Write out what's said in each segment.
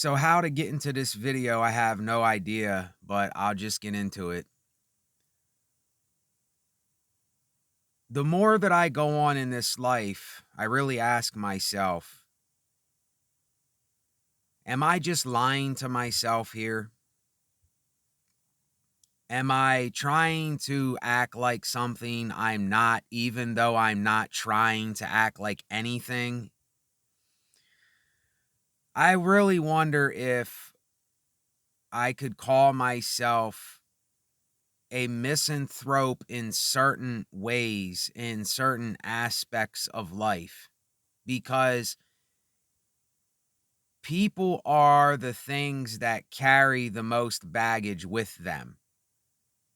So how to get into this video, I have no idea, but I'll just get into it. The more that I go on in this life, I really ask myself, am I just lying to myself here? Am I trying to act like something I'm not, even though I'm not trying to act like anything? I really wonder if I could call myself a misanthrope in certain ways, in certain aspects of life, because people are the things that carry the most baggage with them.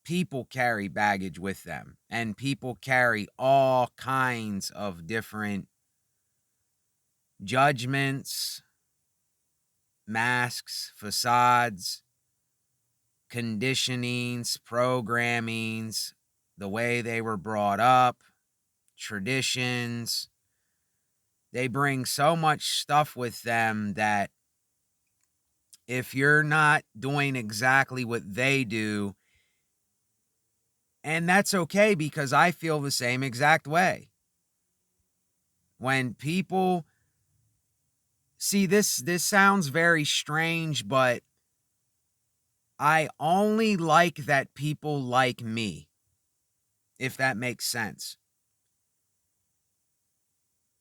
People carry baggage with them, and people carry all kinds of different judgments, masks, facades, conditionings, programmings, the way they were brought up, traditions. They bring so much stuff with them that if you're not doing exactly what they do, and that's okay because I feel the same exact way. When people see this sounds very strange, but I only like that people like me, if that makes sense.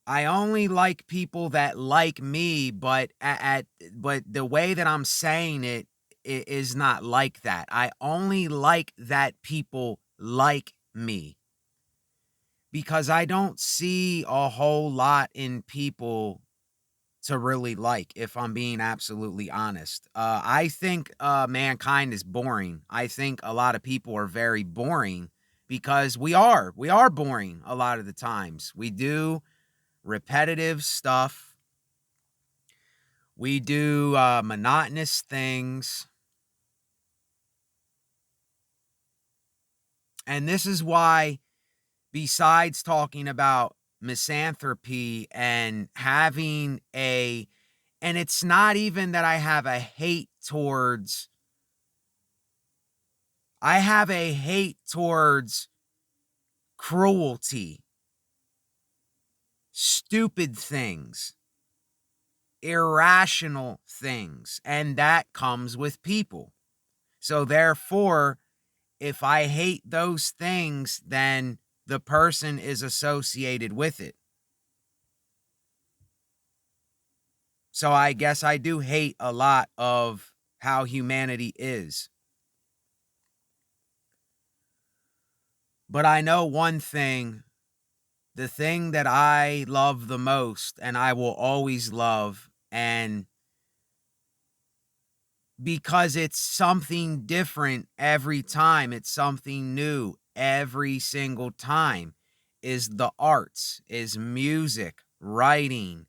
I only like people that like me, but but the way that I'm saying it is not like that. I only like that people like me because I don't see a whole lot in people to really like, if I'm being absolutely honest. I think mankind is boring. I think a lot of people are very boring because we are boring a lot of the times. We do repetitive stuff. We do monotonous things. And this is why, besides talking about misanthropy and having and it's not even that I have a hate towards cruelty, stupid things, irrational things, and that comes with people. So therefore, if I hate those things, then the person is associated with it. So I guess I do hate a lot of how humanity is. But I know one thing, the thing that I love the most and I will always love, and because it's something different every time, it's something new every single time, is the arts, is music, writing,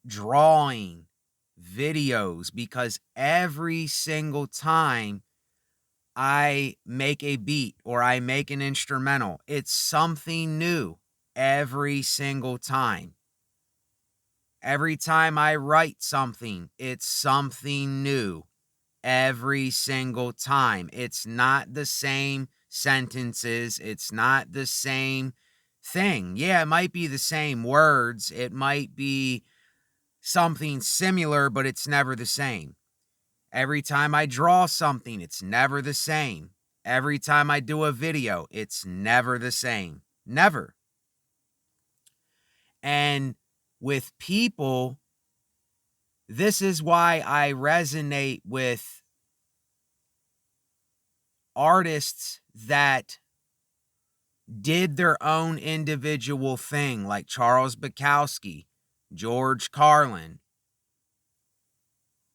drawing, videos, because every single time I make a beat or I make an instrumental, it's something new every single time. Every time I write something, it's something new every single time. It's not the same sentences. It's not the same thing. Yeah, it might be the same words. It might be something similar, but it's never the same. Every time I draw something, it's never the same. Every time I do a video, it's never the same. Never. And with people, this is why I resonate with artists that did their own individual thing, like Charles Bukowski, George Carlin,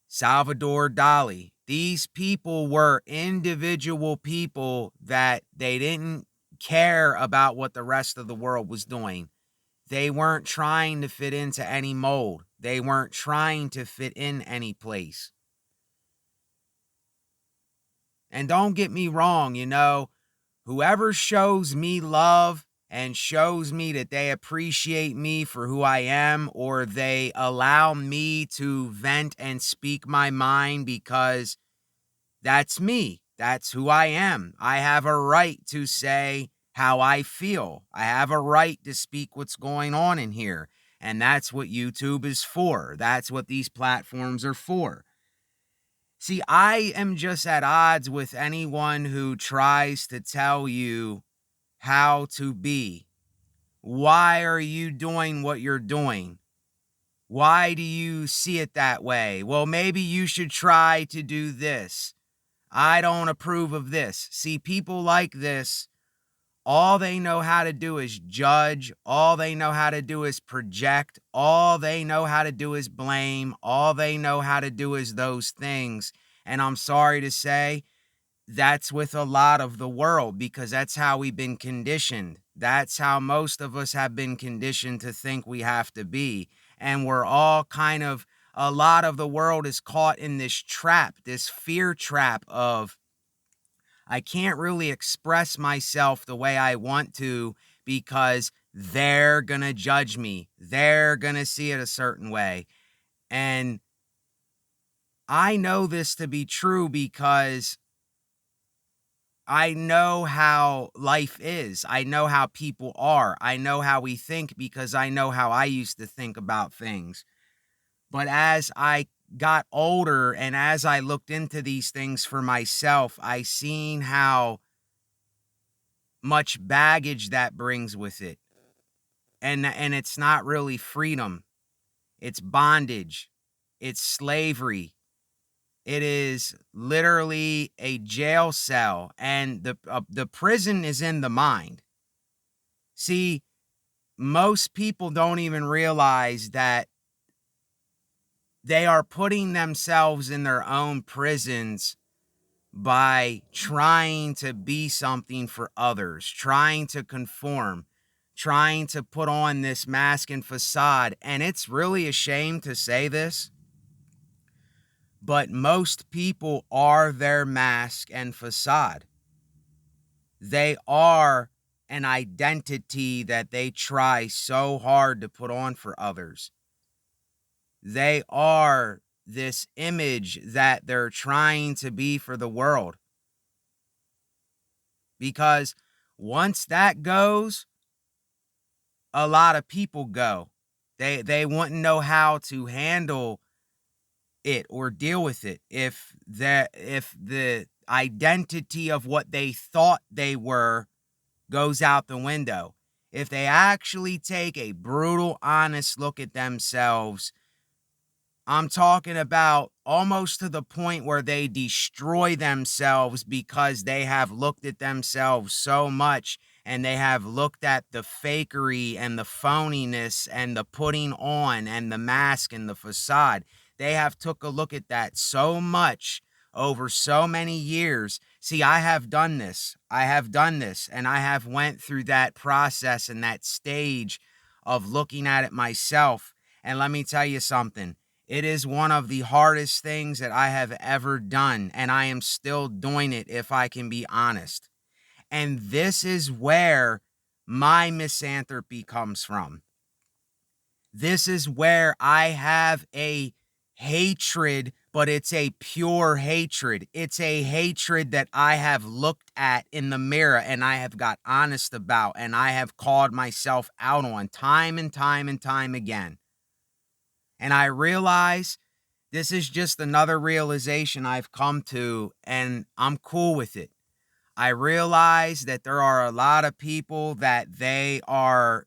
Salvador Dali. These people were individual people that they didn't care about what the rest of the world was doing. They weren't trying to fit into any mold. They weren't trying to fit in any place. And don't get me wrong, whoever shows me love and shows me that they appreciate me for who I am, or they allow me to vent and speak my mind because that's me. That's who I am. I have a right to say how I feel. I have a right to speak what's going on in here. And that's what YouTube is for. That's what these platforms are for. See, I am just at odds with anyone who tries to tell you how to be. Why are you doing what you're doing? Why do you see it that way? Well, maybe you should try to do this. I don't approve of this. See, people like this, all they know how to do is judge. All they know how to do is project. All they know how to do is blame. All they know how to do is those things. And I'm sorry to say, that's with a lot of the world because that's how we've been conditioned. That's how most of us have been conditioned to think we have to be. And we're all kind of, a lot of the world is caught in this trap, this fear trap of, I can't really express myself the way I want to because they're going to judge me. They're going to see it a certain way. And I know this to be true because I know how life is. I know how people are. I know how we think because I know how I used to think about things. But as I got older and as I looked into these things for myself, I seen how much baggage that brings with it. And it's not really freedom. It's bondage. It's slavery. It is literally a jail cell, and the prison is in the mind. See, most people don't even realize that they are putting themselves in their own prisons by trying to be something for others, trying to conform, trying to put on this mask and facade. And it's really a shame to say this, but most people are their mask and facade. They are an identity that they try so hard to put on for others. They are this image that they're trying to be for the world. Because once that goes, a lot of people go. They wouldn't know how to handle it or deal with it if the identity of what they thought they were goes out the window. If they actually take a brutal, honest look at themselves, I'm talking about almost to the point where they destroy themselves because they have looked at themselves so much and they have looked at the fakery and the phoniness and the putting on and the mask and the facade. They have took a look at that so much over so many years. See, I have done this. And I have went through that process and that stage of looking at it myself. And let me tell you something. It is one of the hardest things that I have ever done, and I am still doing it if I can be honest. And this is where my misanthropy comes from. This is where I have a hatred, but it's a pure hatred. It's a hatred that I have looked at in the mirror and I have got honest about and I have called myself out on time and time and time again. And I realize this is just another realization I've come to, and I'm cool with it. I realize that there are a lot of people that they're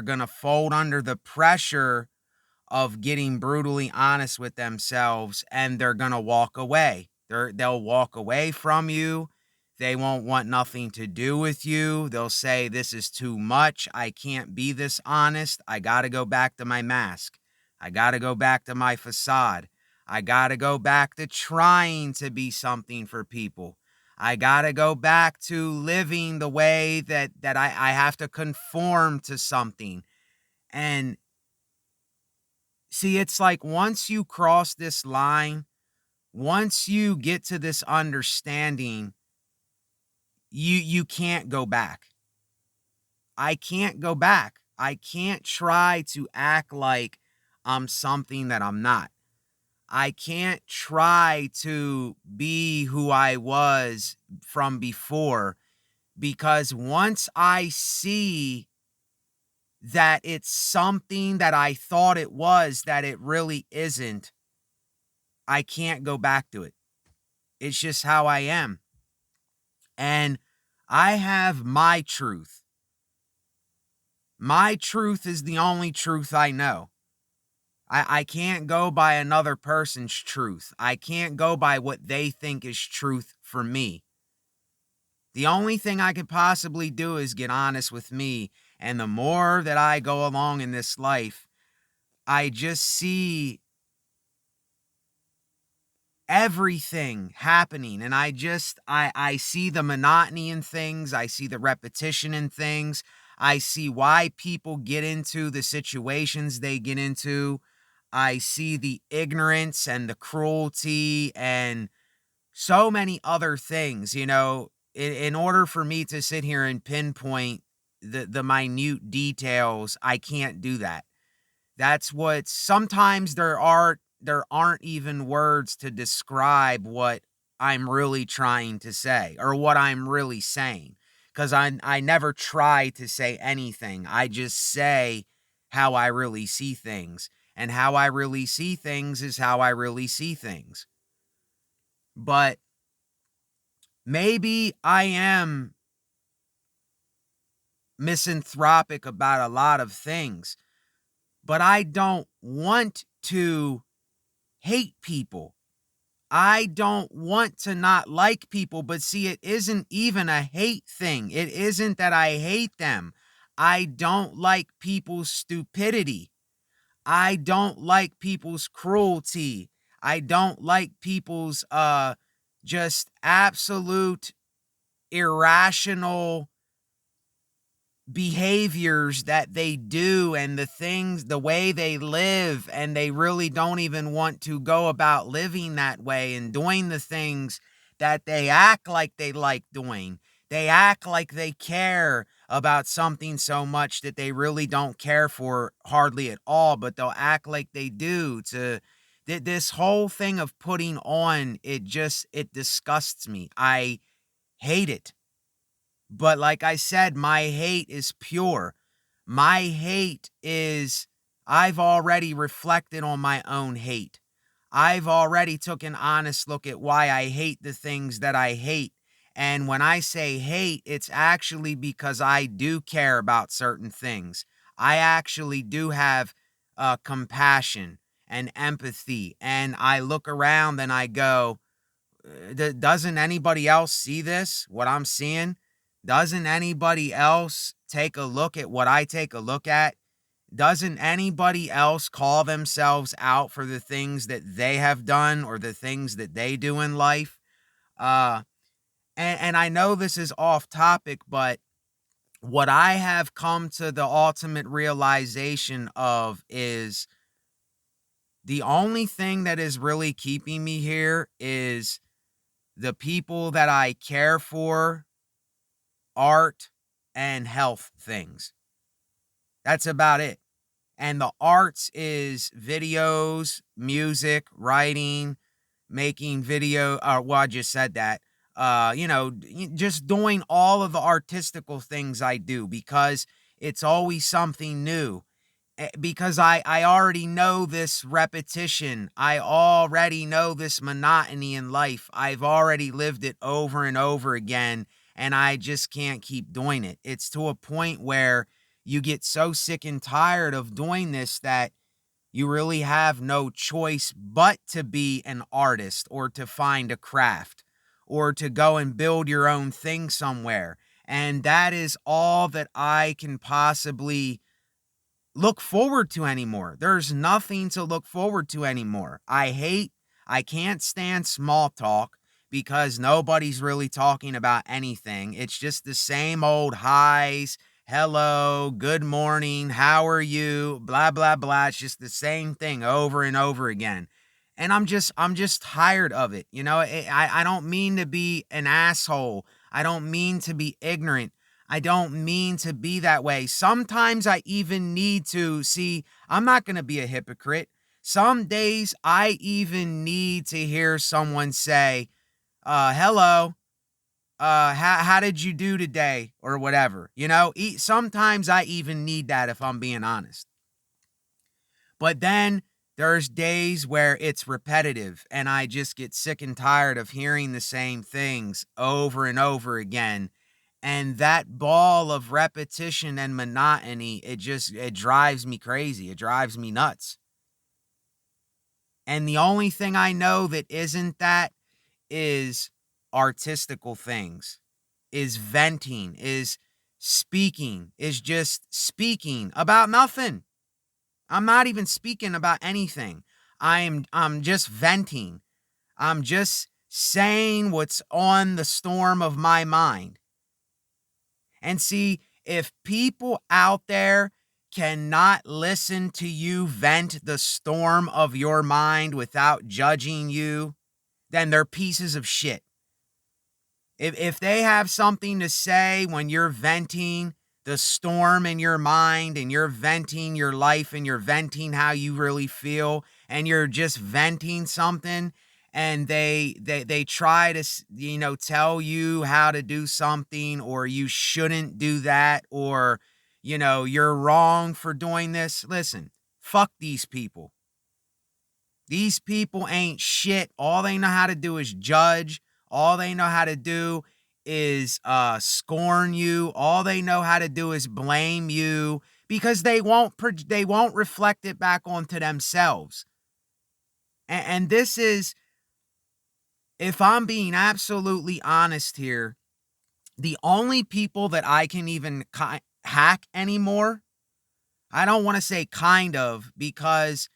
going to fold under the pressure of getting brutally honest with themselves, and they're going to walk away. They'll walk away from you. They won't want nothing to do with you. They'll say, this is too much. I can't be this honest. I got to go back to my mask. I got to go back to my facade. I got to go back to trying to be something for people. I got to go back to living the way that I have to conform to something. And see, it's like once you cross this line, once you get to this understanding, you can't go back. I can't go back. I can't try to act like I'm something that I'm not. I can't try to be who I was from before, because once I see that it's something that I thought it was that it really isn't, I can't go back to it. It's just how I am. And I have my truth. My truth is the only truth I know. I can't go by another person's truth. I can't go by what they think is truth for me. The only thing I could possibly do is get honest with me. And the more that I go along in this life, I just see everything happening, and I see the monotony in things. I see the repetition in things. I see why people get into the situations they get into. I see the ignorance and the cruelty and so many other things. In order for me to sit here and pinpoint the minute details, I can't do that. That's what sometimes there aren't even words to describe what I'm really trying to say or what I'm really saying, because I never try to say anything. I just say how I really see things, and how I really see things is how I really see things. But maybe I am misanthropic about a lot of things, but I don't want to hate people. I don't want to not like people, but see, it isn't even a hate thing. It isn't that I hate them. I don't like people's stupidity. I don't like people's cruelty. I don't like people's just absolute irrational behaviors that they do, and the way they live, and they really don't even want to go about living that way and doing the things that they act like they like doing. They act like they care about something so much that they really don't care for hardly at all, but they'll act like they do. This whole thing of putting on, it disgusts me. I hate it. But like I said, my hate is pure. My hate is, I've already reflected on my own hate. I've already took an honest look at why I hate the things that I hate. And when I say hate, it's actually because I do care about certain things. I actually do have compassion and empathy. And I look around and I go, doesn't anybody else see this? What I'm seeing? Doesn't anybody else take a look at what I take a look at? Doesn't anybody else call themselves out for the things that they have done or the things that they do in life? Uh, and I know this is off topic, but what I have come to the ultimate realization of is the only thing that is really keeping me here is the people that I care for, art, and health things. That's about it. And the arts is videos, music, writing, making video. Well, I just said that. Just doing all of the artistical things I do, because it's always something new. Because I already know this repetition. I already know this monotony in life. I've already lived it over and over again, and I just can't keep doing it. It's to a point where you get so sick and tired of doing this that you really have no choice but to be an artist, or to find a craft, or to go and build your own thing somewhere. And that is all that I can possibly look forward to anymore. There's nothing to look forward to anymore. I can't stand small talk, because nobody's really talking about anything. It's just the same old highs, hello, good morning, how are you, blah, blah, blah. It's just the same thing over and over again. And I'm just tired of it. I don't mean to be an asshole. I don't mean to be ignorant. I don't mean to be that way. Sometimes I even need to see, I'm not going to be a hypocrite. Some days I even need to hear someone say, hello, how did you do today? Or whatever, sometimes I even need that if I'm being honest. But then there's days where it's repetitive and I just get sick and tired of hearing the same things over and over again. And that ball of repetition and monotony, it drives me crazy. It drives me nuts. And the only thing I know that isn't that is artistical things, is venting, is speaking, is just speaking about nothing. I'm not even speaking about anything. I'm just venting. I'm just saying what's on the storm of my mind. And see, if people out there cannot listen to you vent the storm of your mind without judging you, then they're pieces of shit. If they have something to say when you're venting the storm in your mind and you're venting your life and you're venting how you really feel and you're just venting something, and they try to tell you how to do something, or you shouldn't do that, or you're wrong for doing this, listen, fuck these people. These people ain't shit. All they know how to do is judge. All they know how to do is scorn you. All they know how to do is blame you, because they won't reflect it back onto themselves. And this is, if I'm being absolutely honest here, the only people that I can even hack anymore, I don't want to say kind of, because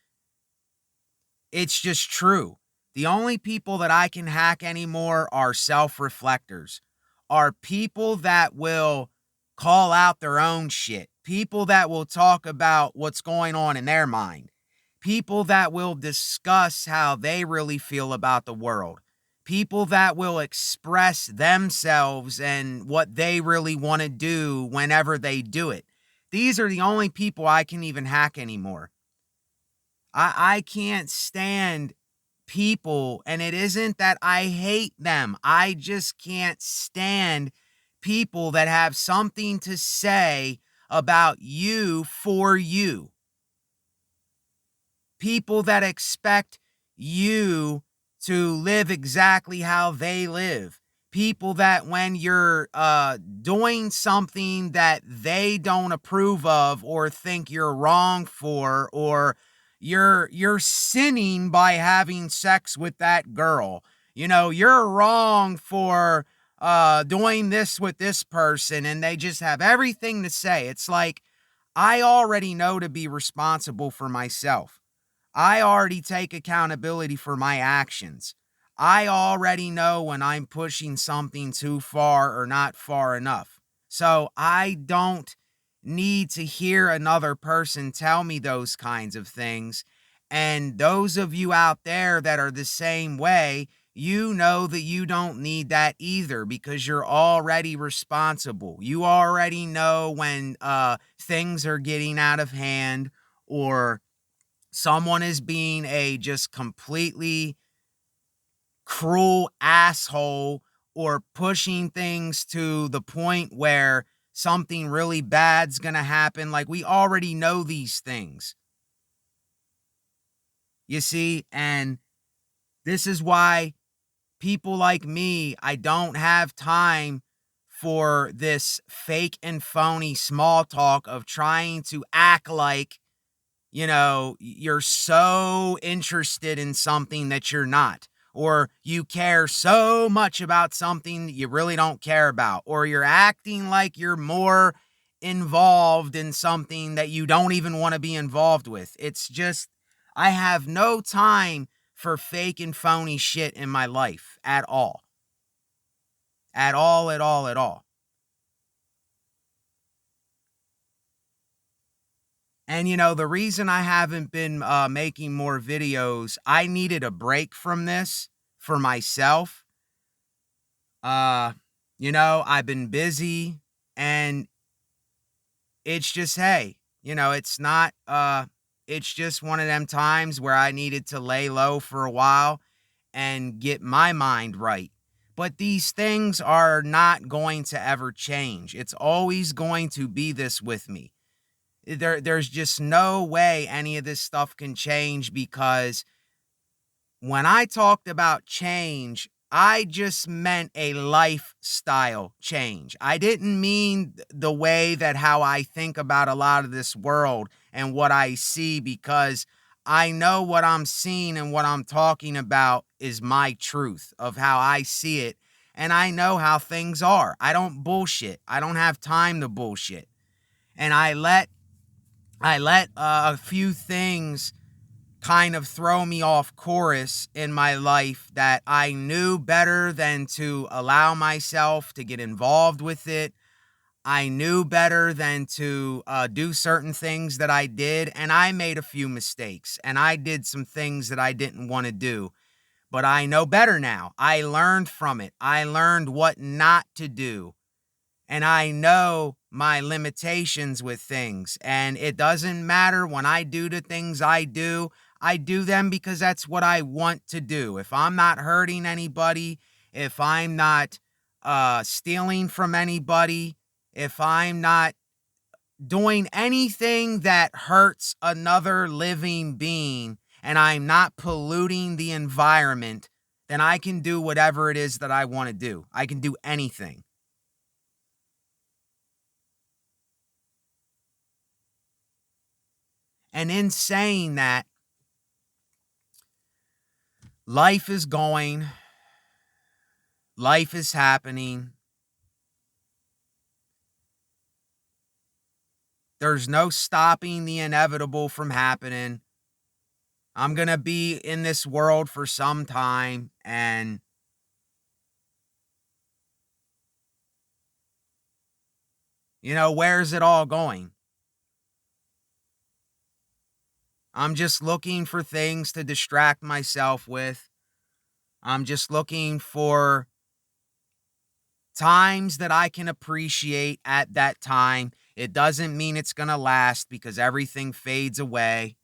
it's just true. The only people that I can hack anymore are self-reflectors, are people that will call out their own shit, people that will talk about what's going on in their mind, people that will discuss how they really feel about the world, people that will express themselves and what they really want to do whenever they do it. These are the only people I can even hack anymore. I can't stand people, and it isn't that I hate them. I just can't stand people that have something to say about you for you. People that expect you to live exactly how they live. People that when you're doing something that they don't approve of or think you're wrong for, or you're sinning by having sex with that girl, you're wrong for doing this with this person, and they just have everything to say. It's like, I already know to be responsible for myself. I already take accountability for my actions. I already know when I'm pushing something too far or not far enough. So I don't need to hear another person tell me those kinds of things. And those of you out there that are the same way, you know that you don't need that either, because you're already responsible. You already know when things are getting out of hand, or someone is being a just completely cruel asshole, or pushing things to the point where something really bad's going to happen. Like, we already know these things. You see, and this is why people like me, I don't have time for this fake and phony small talk of trying to act like you're so interested in something that you're not, or you care so much about something that you really don't care about, or you're acting like you're more involved in something that you don't even want to be involved with. It's just, I have no time for fake and phony shit in my life at all. At all, at all, at all. And the reason I haven't been making more videos, I needed a break from this for myself. I've been busy, And it's just, hey, it's not, it's just one of them times where I needed to lay low for a while and get my mind right. But these things are not going to ever change. It's always going to be this with me. There's just no way any of this stuff can change, because when I talked about change, I just meant a lifestyle change. I didn't mean the way that how I think about a lot of this world and what I see, because I know what I'm seeing and what I'm talking about is my truth of how I see it. And I know how things are. I don't bullshit. I don't have time to bullshit. And I let a few things kind of throw me off course in my life that I knew better than to allow myself to get involved with it. I knew better than to do certain things that I did, and I made a few mistakes, and I did some things that I didn't want to do. But I know better now. I learned from it. I learned what not to do. And I know my limitations with things. And it doesn't matter when I do the things I do them because that's what I want to do. If I'm not hurting anybody, if I'm not stealing from anybody, if I'm not doing anything that hurts another living being, and I'm not polluting the environment, then I can do whatever it is that I want to do. I can do anything. And in saying that, life is going, life is happening. There's no stopping the inevitable from happening. I'm going to be in this world for some time, and where's it all going? I'm just looking for things to distract myself with. I'm just looking for times that I can appreciate at that time. It doesn't mean it's going to last, because everything fades away.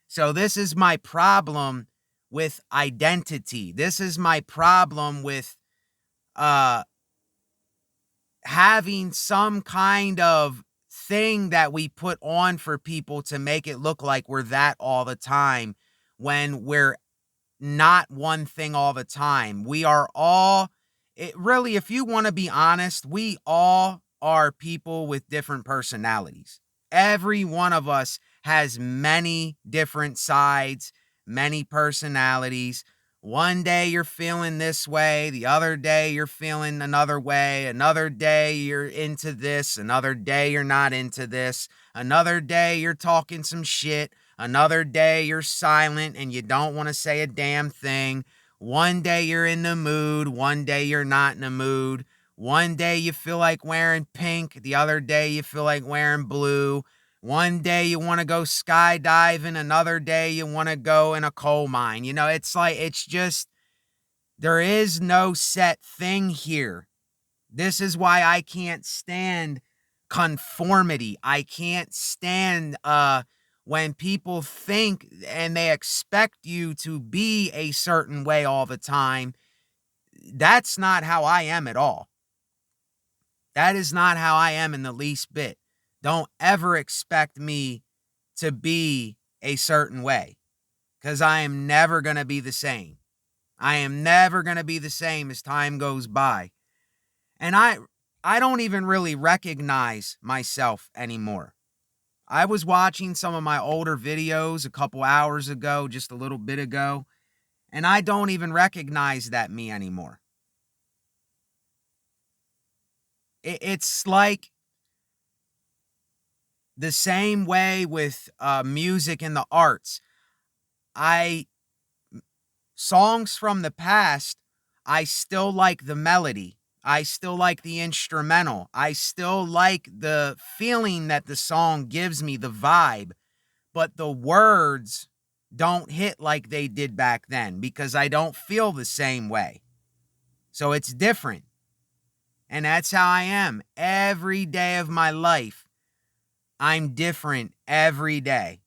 So this is my problem with identity. This is my problem with uh having some kind of thing that we put on for people to make it look like we're that all the time, when we're not one thing all the time. We are all, it really, if you want to be honest, we all are people with different personalities. Every one of us has many different sides, many personalities. One day you're feeling this way, the other day you're feeling another way, another day you're into this, another day you're not into this, another day you're talking some shit, another day you're silent and you don't want to say a damn thing. One day you're in the mood, one day you're not in the mood. One day you feel like wearing pink, the other day you feel like wearing blue. One day you want to go skydiving, another day you want to go in a coal mine. It's like, it's just, there is no set thing here. This is why I can't stand conformity. I can't stand when people think and they expect you to be a certain way all the time. That's not how I am at all. That is not how I am in the least bit. Don't ever expect me to be a certain way, because I am never going to be the same. I am never going to be the same as time goes by. And I don't even really recognize myself anymore. I was watching some of my older videos a couple hours ago, just a little bit ago, and I don't even recognize that me anymore. It's like the same way with music and the arts. I Songs from the past, I still like the melody. I still like the instrumental. I still like the feeling that the song gives me, the vibe, but the words don't hit like they did back then, because I don't feel the same way. So it's different. And that's how I am every day of my life. I'm different every day.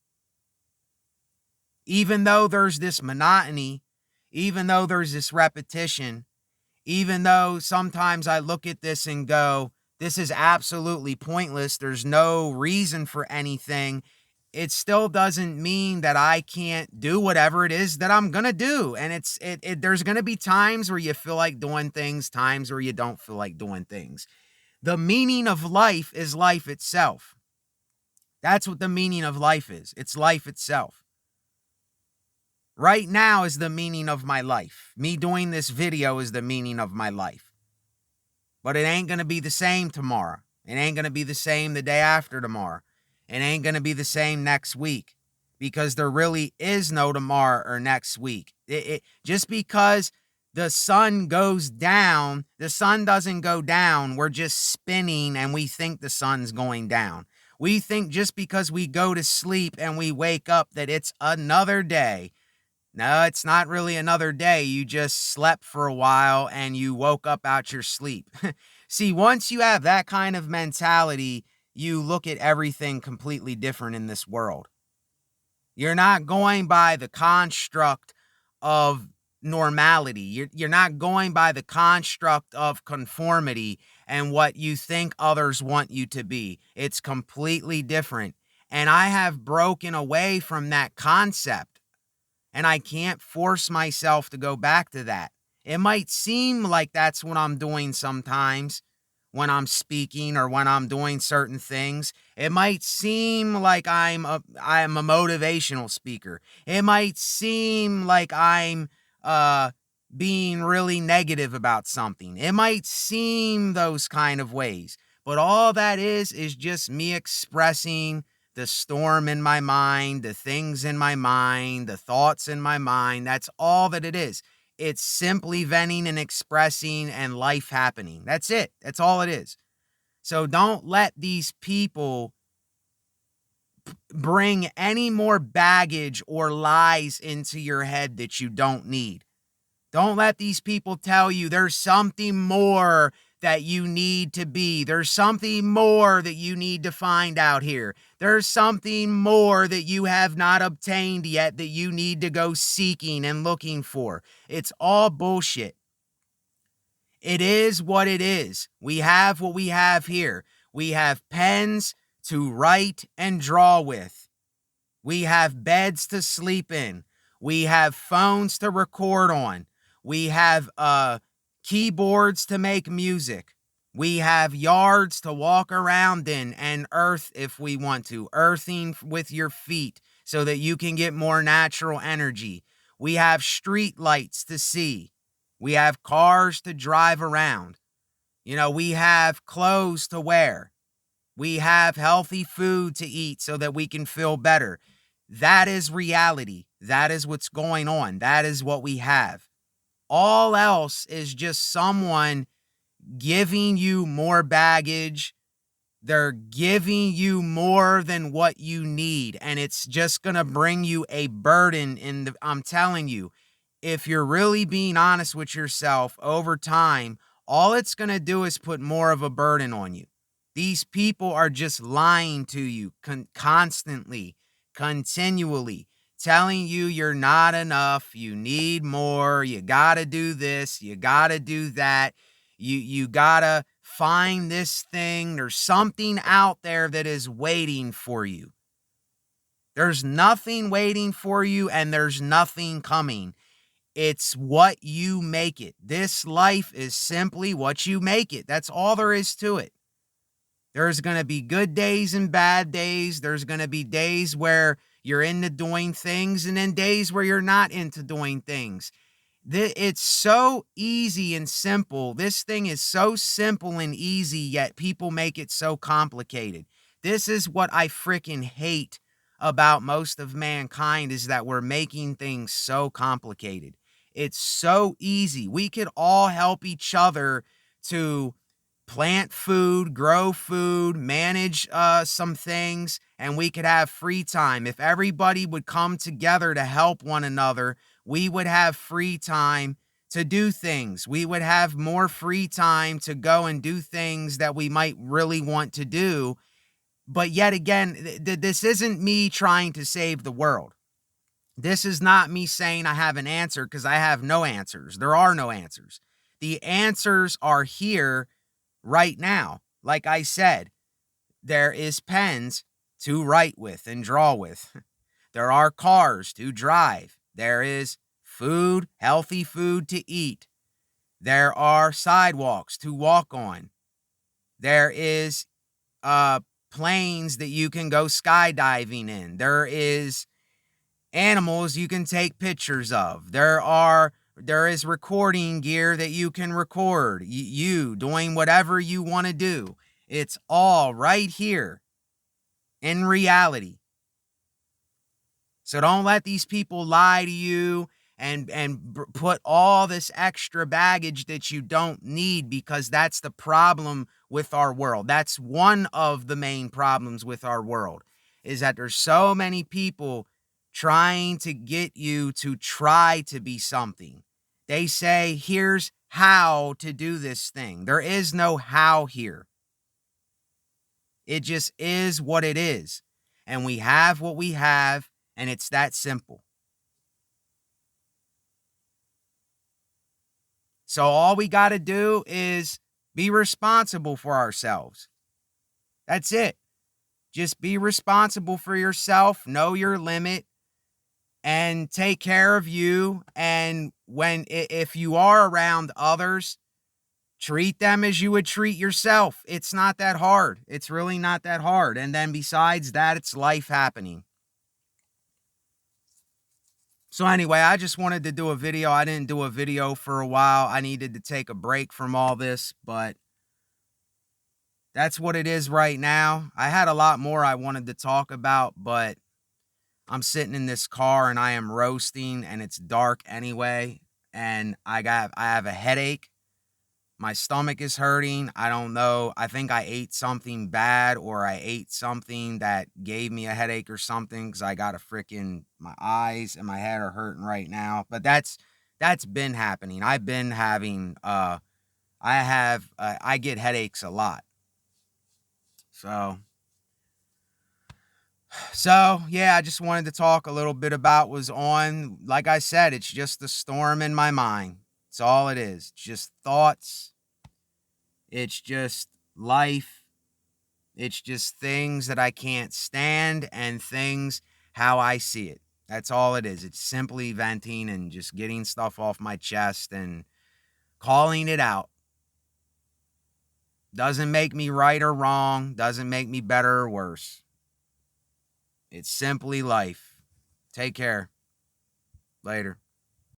Even though there's this monotony, even though there's this repetition, even though sometimes I look at this and go, this is absolutely pointless, there's no reason for anything, it still doesn't mean that I can't do whatever it is that I'm going to do. And there's going to be times where you feel like doing things, times where you don't feel like doing things. The meaning of life is life itself. That's what the meaning of life is. It's life itself. Right now is the meaning of my life. Me doing this video is the meaning of my life. But it ain't going to be the same tomorrow. It ain't going to be the same the day after tomorrow. It ain't going to be the same next week, because there really is no tomorrow or next week. Just because the sun goes down, the sun doesn't go down. We're just spinning and we think the sun's going down. We think just because we go to sleep and we wake up that it's another day. No, it's not really another day. You just slept for a while and you woke up out your sleep. See, once you have that kind of mentality, you look at everything completely different in this world. You're not going by the construct of normality. You're not going by the construct of conformity and what you think others want you to be. It's completely different. And I have broken away from that concept. And I can't force myself to go back to that. It might seem like that's what I'm doing sometimes when I'm speaking or when I'm doing certain things. It might seem like I'm a motivational speaker. It might seem like I'm being really negative about something. It might seem those kind of ways. But all that is just me expressing the storm in my mind, the things in my mind, the thoughts in my mind. That's all that it is. It's simply venting and expressing and life happening. That's it. That's all it is. So don't let these people bring any more baggage or lies into your head that you don't need. Don't let these people tell you there's something more that you need to be. There's something more that you need to find out here. There's something more that you have not obtained yet that you need to go seeking and looking for. It's all bullshit. It is what it is. We have what we have here. We have pens to write and draw with. We have beds to sleep in. We have phones to record on. We have keyboards to make music. We have yards to walk around in and earth if we want to. Earthing with your feet so that you can get more natural energy. We have street lights to see. We have cars to drive around. We have clothes to wear. We have healthy food to eat so that we can feel better. That is reality. That is what's going on. That is what we have. All else is just someone giving you more baggage. They're giving you more than what you need, and it's just going to bring you a burden. I'm telling you, if you're really being honest with yourself over time, all it's going to do is put more of a burden on you. These people are just lying to you constantly, continually, telling you you're not enough, you need more, you got to do this, you got to do that, you got to find this thing. There's something out there that is waiting for you. There's nothing waiting for you, and there's nothing coming. It's what you make it. This life is simply what you make it. That's all there is to it. There's going to be good days and bad days. There's going to be days where you're into doing things and then days where you're not into doing things. It's so easy and simple. This thing is so simple and easy, yet people make it so complicated. This is what I freaking hate about most of mankind, is that we're making things so complicated. It's so easy. We could all help each other to plant food, grow food, manage some things, and we could have free time. If everybody would come together to help one another, we would have free time to do things. We would have more free time to go and do things that we might really want to do. But yet again, this isn't me trying to save the world. This is not me saying I have an answer, because I have no answers. There are no answers. The answers are here right now. Like I said, there is pens to write with and draw with. There are cars to drive. There is food, healthy food to eat. There are sidewalks to walk on. There is planes that you can go skydiving in. There is animals you can take pictures of. There is recording gear that you can record you doing whatever you want to do. It's all right here in reality. So don't let these people lie to you and put all this extra baggage that you don't need, because that's the problem with our world. That's one of the main problems with our world, is that there's so many people trying to get you to try to be something. They say, here's how to do this thing. There is no how here. It just is what it is. And we have what we have, and it's that simple. So all we got to do is be responsible for ourselves. That's it. Just be responsible for yourself, know your limit, and take care of you. And if you are around others, treat them as you would treat yourself. It's not that hard. It's really not that hard. And then besides that, it's life happening. So anyway, I just wanted to do a video. I didn't do a video for a while. I needed to take a break from all this, but that's what it is right now. I had a lot more I wanted to talk about, but I'm sitting in this car and I am roasting, and it's dark anyway, and I have a headache. My stomach is hurting. I don't know. I think I ate something bad, or I ate something that gave me a headache or something, because I got my eyes and my head are hurting right now. But that's been happening. I've been having, I get headaches a lot. So yeah, I just wanted to talk a little bit about what's on. Like I said, it's just the storm in my mind. It's all it is. It's just thoughts. It's just life. It's just things that I can't stand, and things how I see it. That's all it is. It's simply venting and just getting stuff off my chest and calling it out. Doesn't make me right or wrong. Doesn't make me better or worse. It's simply life. Take care. Later.